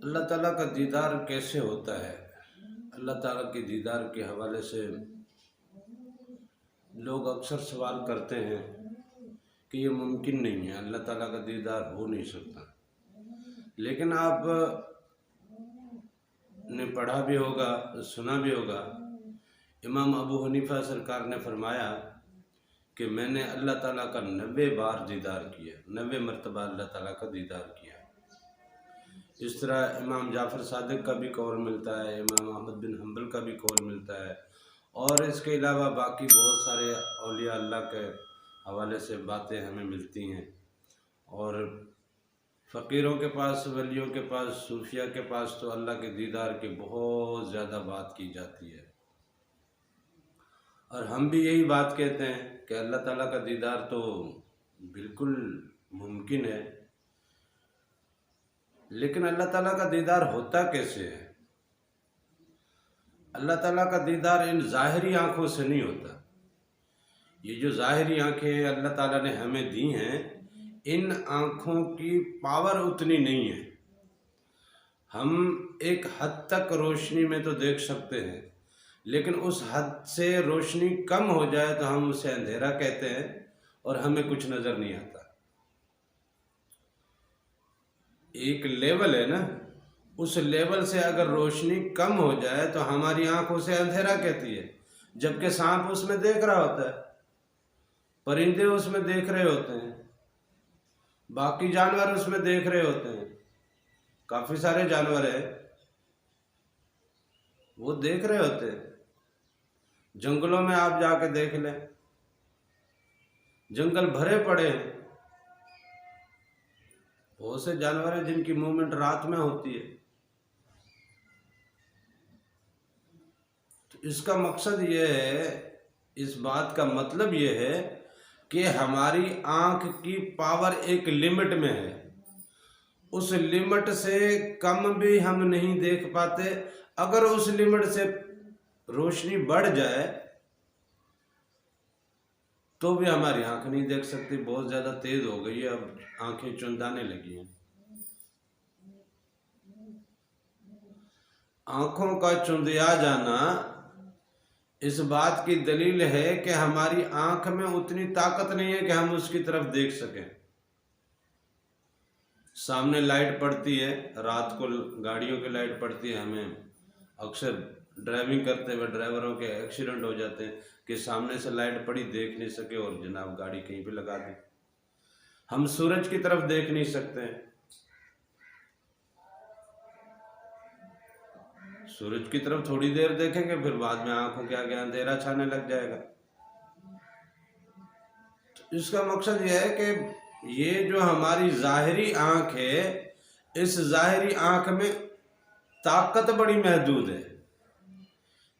اللہ تعالیٰ کا دیدار کیسے ہوتا ہے؟ اللہ تعالیٰ کے دیدار کے حوالے سے لوگ اکثر سوال کرتے ہیں کہ یہ ممکن نہیں ہے، اللہ تعالیٰ کا دیدار ہو نہیں سکتا۔ لیکن آپ نے پڑھا بھی ہوگا، سنا بھی ہوگا، امام ابو حنیفہ سرکار نے فرمایا کہ میں نے اللہ تعالیٰ کا 90 بار دیدار کیا، 90 مرتبہ اللہ تعالیٰ کا دیدار کیا۔ اس طرح امام جعفر صادق کا بھی قول ملتا ہے، امام احمد بن حنبل کا بھی قول ملتا ہے، اور اس کے علاوہ باقی بہت سارے اولیاء اللہ کے حوالے سے باتیں ہمیں ملتی ہیں، اور فقیروں کے پاس، ولیوں کے پاس، صوفیاء کے پاس تو اللہ کے دیدار کی بہت زیادہ بات کی جاتی ہے، اور ہم بھی یہی بات کہتے ہیں کہ اللہ تعالیٰ کا دیدار تو بالکل ممکن ہے۔ لیکن اللہ تعالیٰ کا دیدار ہوتا کیسے ہے؟ اللہ تعالیٰ کا دیدار ان ظاہری آنکھوں سے نہیں ہوتا۔ یہ جو ظاہری آنکھیں اللہ تعالیٰ نے ہمیں دی ہیں، ان آنکھوں کی پاور اتنی نہیں ہے۔ ہم ایک حد تک روشنی میں تو دیکھ سکتے ہیں، لیکن اس حد سے روشنی کم ہو جائے تو ہم اسے اندھیرا کہتے ہیں اور ہمیں کچھ نظر نہیں آتا۔ ایک لیول ہے نا، اس لیول سے اگر روشنی کم ہو جائے تو ہماری آنکھ اسے اندھیرا کہتی ہے، جبکہ سانپ اس میں دیکھ رہا ہوتا ہے، پرندے اس میں دیکھ رہے ہوتے ہیں، باقی جانور اس میں دیکھ رہے ہوتے ہیں، کافی سارے جانور ہیں وہ دیکھ رہے ہوتے ہیں۔ جنگلوں میں آپ جا کے دیکھ لیں، جنگل بھرے پڑے ہیں، بہت سے جانور ہیں جن کی موومنٹ رات میں ہوتی ہے۔ تو اس کا مقصد یہ ہے، اس بات کا مطلب یہ ہے کہ ہماری آنکھ کی پاور ایک لمٹ میں ہے، اس لمٹ سے کم بھی ہم نہیں دیکھ پاتے۔ اگر اس لمٹ سے روشنی بڑھ جائے تو بھی ہماری آنکھ نہیں دیکھ سکتی، بہت زیادہ تیز ہو گئی ہے، اب آنکھیں چندانے لگی ہیں۔ آنکھوں کا چندیا جانا اس بات کی دلیل ہے کہ ہماری آنکھ میں اتنی طاقت نہیں ہے کہ ہم اس کی طرف دیکھ سکیں۔ سامنے لائٹ پڑتی ہے، رات کو گاڑیوں کی لائٹ پڑتی ہے، ہمیں اکثر ڈرائیونگ کرتے ہوئے ڈرائیوروں کے ایکسیڈنٹ ہو جاتے ہیں کہ سامنے سے لائٹ پڑی، دیکھ نہیں سکے اور جناب گاڑی کہیں پہ لگا دی۔ ہم سورج کی طرف دیکھ نہیں سکتے، سورج کی طرف تھوڑی دیر دیکھیں گے، پھر بعد میں آنکھوں کے آگے اندھیرا چھانے لگ جائے گا۔ تو اس کا مقصد یہ ہے کہ یہ جو ہماری ظاہری آنکھ ہے، اس ظاہری آنکھ میں طاقت بڑی محدود ہے،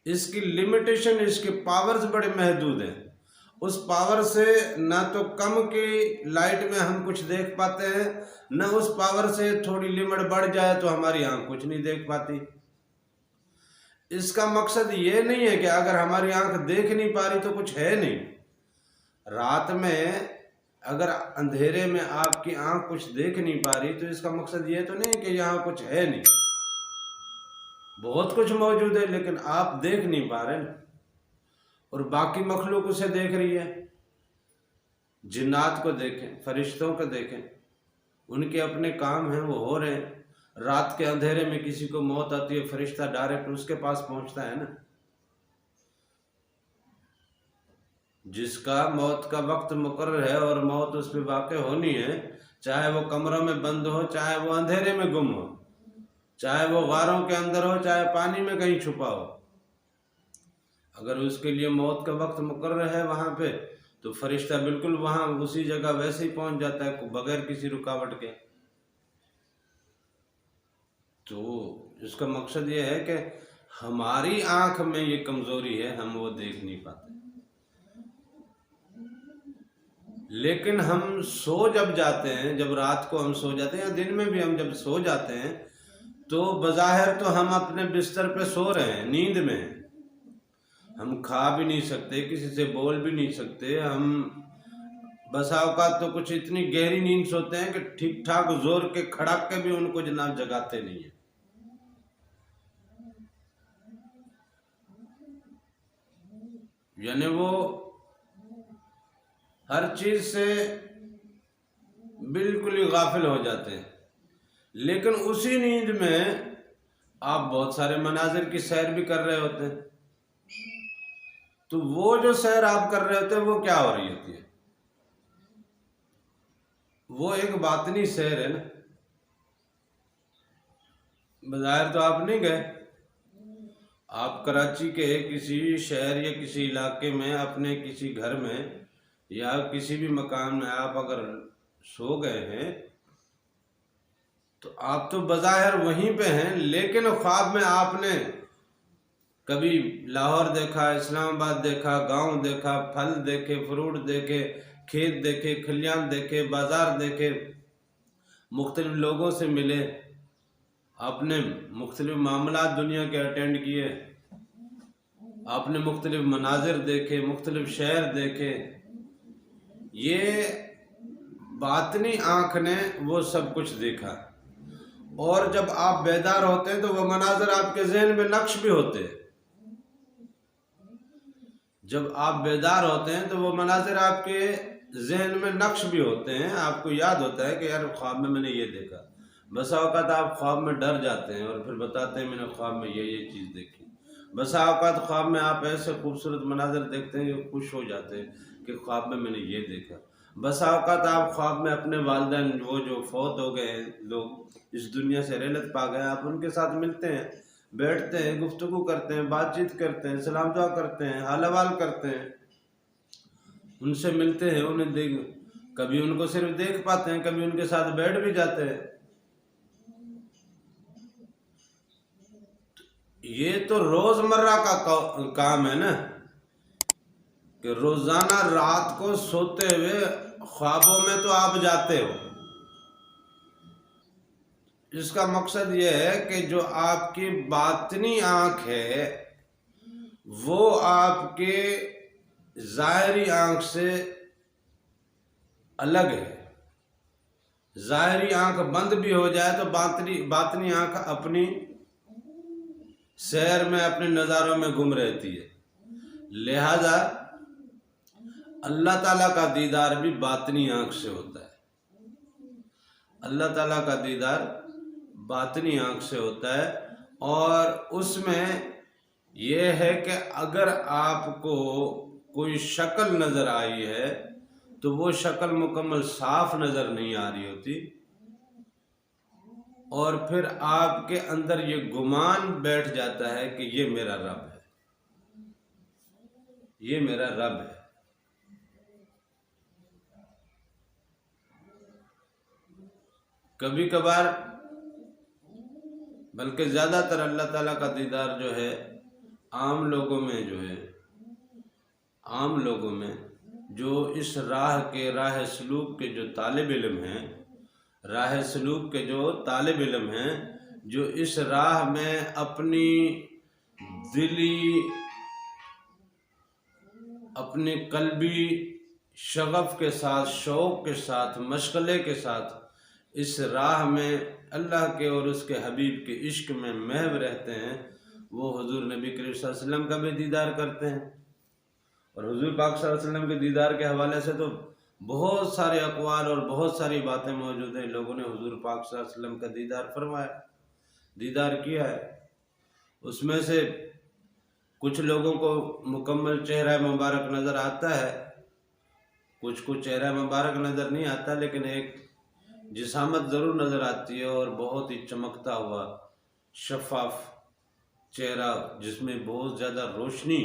اس کی لمیٹیشن، اس کے پاورز بڑے محدود ہیں۔ اس پاور سے نہ تو کم کی لائٹ میں ہم کچھ دیکھ پاتے ہیں، نہ اس پاور سے تھوڑی لمٹ بڑھ جائے تو ہماری آنکھ کچھ نہیں دیکھ پاتی۔ اس کا مقصد یہ نہیں ہے کہ اگر ہماری آنکھ دیکھ نہیں پا رہی تو کچھ ہے نہیں۔ رات میں اگر اندھیرے میں آپ کی آنکھ کچھ دیکھ نہیں پا رہی تو اس کا مقصد یہ تو نہیں کہ یہاں کچھ ہے نہیں، بہت کچھ موجود ہے لیکن آپ دیکھ نہیں پا رہے، اور باقی مخلوق اسے دیکھ رہی ہے۔ جنات کو دیکھیں، فرشتوں کو دیکھیں، ان کے اپنے کام ہیں، وہ ہو رہے ہیں۔ رات کے اندھیرے میں کسی کو موت آتی ہے، فرشتہ ڈائریکٹ اس کے پاس پہنچتا ہے نا۔ جس کا موت کا وقت مقرر ہے اور موت اس پہ واقع ہونی ہے، چاہے وہ کمروں میں بند ہو، چاہے وہ اندھیرے میں گم ہو، چاہے وہ غاروں کے اندر ہو، چاہے پانی میں کہیں چھپا ہو، اگر اس کے لیے موت کا وقت مقرر ہے وہاں پہ تو فرشتہ بالکل وہاں اسی جگہ ویسے ہی پہنچ جاتا ہے بغیر کسی رکاوٹ کے۔ تو اس کا مقصد یہ ہے کہ ہماری آنکھ میں یہ کمزوری ہے، ہم وہ دیکھ نہیں پاتے۔ لیکن ہم سو جب جاتے ہیں، جب رات کو ہم سو جاتے ہیں یا دن میں بھی ہم جب سو جاتے ہیں تو بظاہر تو ہم اپنے بستر پہ سو رہے ہیں، نیند میں ہیں، ہم کھا بھی نہیں سکتے، کسی سے بول بھی نہیں سکتے، ہم بسا اوقات تو کچھ اتنی گہری نیند سوتے ہیں کہ ٹھیک ٹھاک زور کے کھڑک کے بھی ان کو جناب جگاتے نہیں ہیں۔ یعنی وہ ہر چیز سے بالکل ہی غافل ہو جاتے ہیں، لیکن اسی نیند میں آپ بہت سارے مناظر کی سیر بھی کر رہے ہوتے ہیں، تو وہ جو سیر آپ کر رہے ہوتے ہیں وہ کیا ہو رہی ہوتی ہے؟ وہ ایک باطنی سیر ہے نا۔ بظاہر تو آپ نہیں گئے، آپ کراچی کے کسی شہر یا کسی علاقے میں اپنے کسی گھر میں یا کسی بھی مکان میں آپ اگر سو گئے ہیں تو آپ تو بظاہر وہیں پہ ہیں، لیکن خواب میں آپ نے کبھی لاہور دیکھا، اسلام آباد دیکھا، گاؤں دیکھا، پھل دیکھے، فروٹ دیکھے، کھیت دیکھے، کھلیان دیکھے، بازار دیکھے، مختلف لوگوں سے ملے، آپ نے مختلف معاملات دنیا کے اٹینڈ کیے، آپ نے مختلف مناظر دیکھے، مختلف شہر دیکھے، یہ باطنی آنکھ نے وہ سب کچھ دیکھا، اور جب آپ بیدار ہوتے ہیں تو وہ مناظر آپ کے ذہن میں نقش بھی ہوتے ہیں۔ جب آپ بیدار ہوتے ہیں تو وہ مناظر آپ کے ذہن میں نقش بھی ہوتے ہیں، آپ کو یاد ہوتا ہے کہ یار خواب میں نے یہ دیکھا۔ بسا اوقات آپ خواب میں ڈر جاتے ہیں اور پھر بتاتے ہیں میں نے خواب میں یہ چیز دیکھی۔ بسا اوقات خواب میں آپ ایسے خوبصورت مناظر دیکھتے ہیں کہ خوش ہو جاتے ہیں کہ خواب میں نے یہ دیکھا۔ بسا اوقات آپ خواب میں اپنے والدین وہ جو فوت ہو گئے ہیں، لوگ اس دنیا سے رحلت پا گئے، آپ ان کے ساتھ ملتے ہیں، بیٹھتے ہیں، گفتگو کرتے ہیں، بات چیت کرتے ہیں، سلام دعا کرتے ہیں، حال احوال کرتے ہیں، ان سے ملتے ہیں، انہیں کبھی ان کو صرف دیکھ پاتے ہیں، کبھی ان کے ساتھ بیٹھ بھی جاتے ہیں۔ یہ تو روزمرہ کا کام ہے نا، کہ روزانہ رات کو سوتے ہوئے خوابوں میں تو آپ جاتے ہو۔ اس کا مقصد یہ ہے کہ جو آپ کی باطنی آنکھ ہے وہ آپ کے ظاہری آنکھ سے الگ ہے۔ ظاہری آنکھ بند بھی ہو جائے تو باطنی آنکھ اپنی سیر میں، اپنے نظاروں میں گم رہتی ہے۔ لہذا اللہ تعالیٰ کا دیدار بھی باطنی آنکھ سے ہوتا ہے۔ اللہ تعالیٰ کا دیدار باطنی آنکھ سے ہوتا ہے، اور اس میں یہ ہے کہ اگر آپ کو کوئی شکل نظر آئی ہے تو وہ شکل مکمل صاف نظر نہیں آ رہی ہوتی، اور پھر آپ کے اندر یہ گمان بیٹھ جاتا ہے کہ یہ میرا رب ہے، یہ میرا رب ہے۔ کبھی کبھار بلکہ زیادہ تر اللہ تعالیٰ کا دیدار جو ہے عام لوگوں میں جو اس راہ سلوک کے جو طالب علم ہیں، جو اس راہ میں اپنی دلی، اپنی قلبی شغف کے ساتھ، شوق کے ساتھ، مشغلے کے ساتھ اس راہ میں اللہ کے اور اس کے حبیب کے عشق میں محو رہتے ہیں، وہ حضور نبی کریم صلی اللہ علیہ وسلم کا بھی دیدار کرتے ہیں۔ اور حضور پاک صلی اللہ علیہ وسلم کے دیدار کے حوالے سے تو بہت سارے اقوال اور بہت ساری باتیں موجود ہیں۔ لوگوں نے حضور پاک صلی اللہ علیہ وسلم کا دیدار فرمایا، دیدار کیا ہے۔ اس میں سے کچھ لوگوں کو مکمل چہرہ مبارک نظر آتا ہے، کچھ کو چہرہ مبارک نظر نہیں آتا، لیکن ایک جسامت ضرور نظر آتی ہے، اور بہت ہی چمکتا ہوا شفاف چہرہ جس میں بہت زیادہ روشنی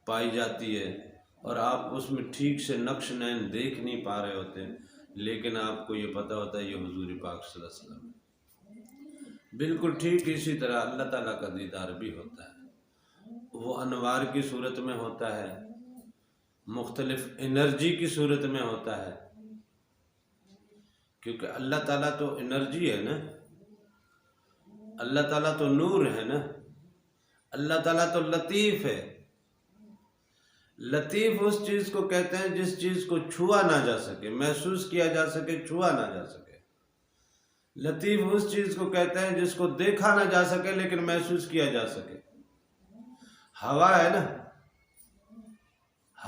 پائی جاتی ہے، اور آپ اس میں ٹھیک سے نقش نین دیکھ نہیں پا رہے ہوتے، لیکن آپ کو یہ پتہ ہوتا ہے یہ حضور پاک صلی اللہ علیہ وسلم ہے۔ بالکل ٹھیک اسی طرح اللہ تعالیٰ کا دیدار بھی ہوتا ہے، وہ انوار کی صورت میں ہوتا ہے، مختلف انرجی کی صورت میں ہوتا ہے، کیونکہ اللہ تعالیٰ تو انرجی ہے نا، اللہ تعالیٰ تو نور ہے نا، اللہ تعالیٰ تو لطیف ہے۔ لطیف اس چیز کو کہتے ہیں جس چیز کو چھوا نہ جا سکے، محسوس کیا جا سکے، چھوا نہ جا سکے۔ لطیف اس چیز کو کہتے ہیں جس کو دیکھا نہ جا سکے لیکن محسوس کیا جا سکے۔ ہوا ہے نا،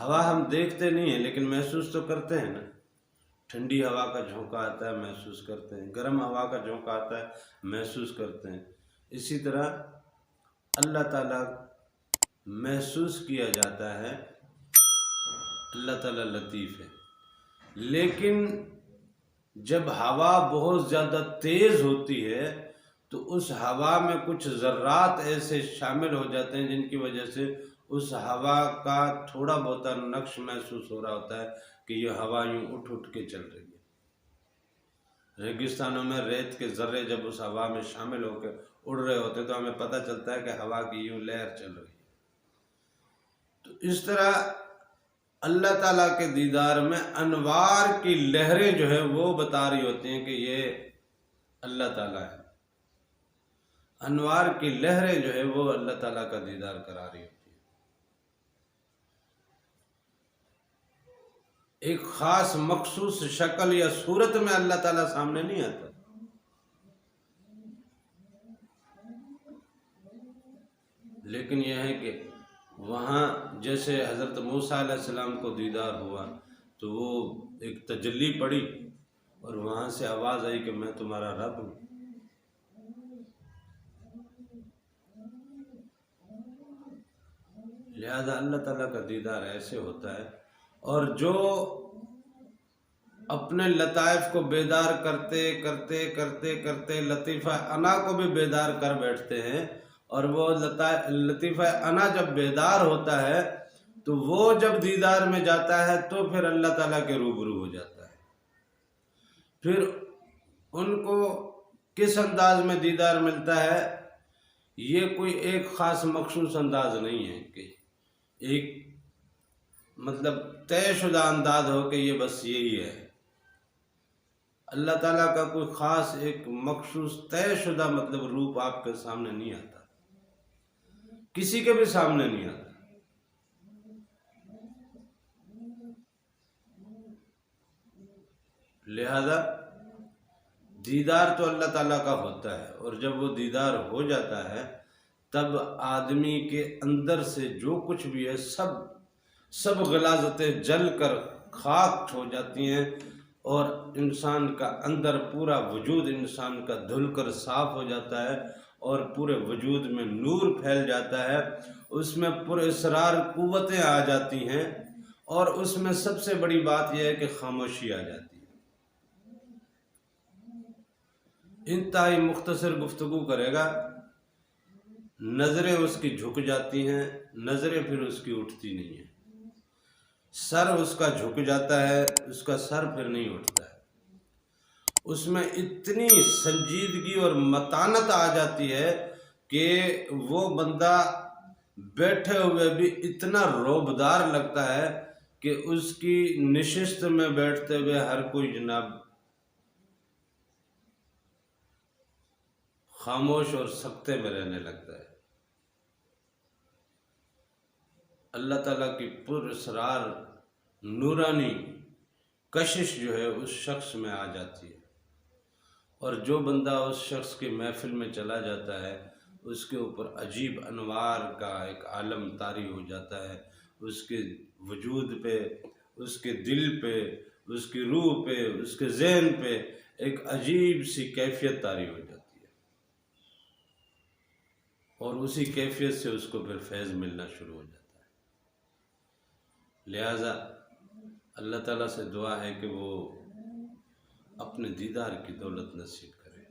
ہوا ہم دیکھتے نہیں ہیں لیکن محسوس تو کرتے ہیں نا. ٹھنڈی ہوا کا جھونکا آتا ہے محسوس کرتے ہیں، گرم ہوا کا جھونکا آتا ہے محسوس کرتے ہیں. اسی طرح اللہ تعالیٰ محسوس کیا جاتا ہے. اللہ تعالیٰ لطیف ہے، لیکن جب ہوا بہت زیادہ تیز ہوتی ہے تو اس ہوا میں کچھ ذرات ایسے شامل ہو جاتے ہیں جن کی وجہ سے اس ہوا کا تھوڑا بہت نقش محسوس ہو رہا ہوتا ہے کہ یہ ہوا یوں اٹھ اٹھ کے چل رہی ہے. ریگستانوں میں ریت کے ذرے جب اس ہوا میں شامل ہو کے اڑ رہے ہوتے تو ہمیں پتہ چلتا ہے کہ ہوا کی یوں لہر چل رہی ہے. تو اس طرح اللہ تعالیٰ کے دیدار میں انوار کی لہریں جو ہے وہ بتا رہی ہوتی ہیں کہ یہ اللہ تعالیٰ ہے. انوار کی لہریں جو ہے وہ اللہ تعالیٰ کا دیدار کرا رہی ہوتی ہیں. ایک خاص مخصوص شکل یا صورت میں اللہ تعالیٰ سامنے نہیں آتا. لیکن یہ ہے کہ وہاں جیسے حضرت موسیٰ علیہ السلام کو دیدار ہوا تو وہ ایک تجلی پڑی اور وہاں سے آواز آئی کہ میں تمہارا رب ہوں. لہذا اللہ تعالیٰ کا دیدار ایسے ہوتا ہے. اور جو اپنے لطائف کو بیدار کرتے کرتے کرتے کرتے لطیفہ انا کو بھی بیدار کر بیٹھتے ہیں، اور وہ لطیفہ انا جب بیدار ہوتا ہے تو وہ جب دیدار میں جاتا ہے تو پھر اللہ تعالیٰ کے روبرو ہو جاتا ہے. پھر ان کو کس انداز میں دیدار ملتا ہے، یہ کوئی ایک خاص مخصوص انداز نہیں ہے کہ ایک مطلب طے شدہ انداز ہو کہ یہ بس یہی ہے. اللہ تعالیٰ کا کوئی خاص ایک مخصوص طے شدہ مطلب روپ آپ کے سامنے نہیں آتا، کسی کے بھی سامنے نہیں آتا. لہذا دیدار تو اللہ تعالیٰ کا ہوتا ہے، اور جب وہ دیدار ہو جاتا ہے تب آدمی کے اندر سے جو کچھ بھی ہے سب غلاظتیں جل کر خاک ہو جاتی ہیں، اور انسان کا اندر پورا وجود انسان کا دھل کر صاف ہو جاتا ہے، اور پورے وجود میں نور پھیل جاتا ہے. اس میں پر اسرار قوتیں آ جاتی ہیں، اور اس میں سب سے بڑی بات یہ ہے کہ خاموشی آ جاتی ہے. انتہائی مختصر گفتگو کرے گا، نظریں اس کی جھک جاتی ہیں، نظریں پھر اس کی اٹھتی نہیں ہیں. سر اس کا جھک جاتا ہے، اس کا سر پھر نہیں اٹھتا ہے. اس میں اتنی سنجیدگی اور متانت آ جاتی ہے کہ وہ بندہ بیٹھے ہوئے بھی اتنا روبدار لگتا ہے کہ اس کی نشست میں بیٹھتے ہوئے ہر کوئی جناب خاموش اور سکتے میں رہنے لگتا ہے. اللہ تعالیٰ کی پر اسرار نورانی کشش جو ہے اس شخص میں آ جاتی ہے، اور جو بندہ اس شخص کی محفل میں چلا جاتا ہے اس کے اوپر عجیب انوار کا ایک عالم طاری ہو جاتا ہے. اس کے وجود پہ، اس کے دل پہ، اس کی روح پہ، اس کے ذہن پہ ایک عجیب سی کیفیت طاری ہو جاتی ہے، اور اسی کیفیت سے اس کو پھر فیض ملنا شروع ہو جاتا ہے. لہذا اللہ تعالیٰ سے دعا ہے کہ وہ اپنے دیدار کی دولت نصیب کرے،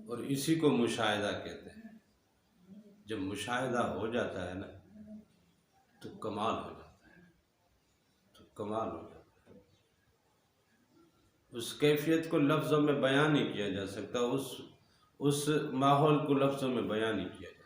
اور اسی کو مشاہدہ کہتے ہیں. جب مشاہدہ ہو جاتا ہے نا تو کمال ہو جاتا ہے، تو کمال ہو جاتا ہے. اس کیفیت کو لفظوں میں بیان نہیں کیا جا سکتا، اس ماحول کو لفظوں میں بیان نہیں کیا جا سکتا.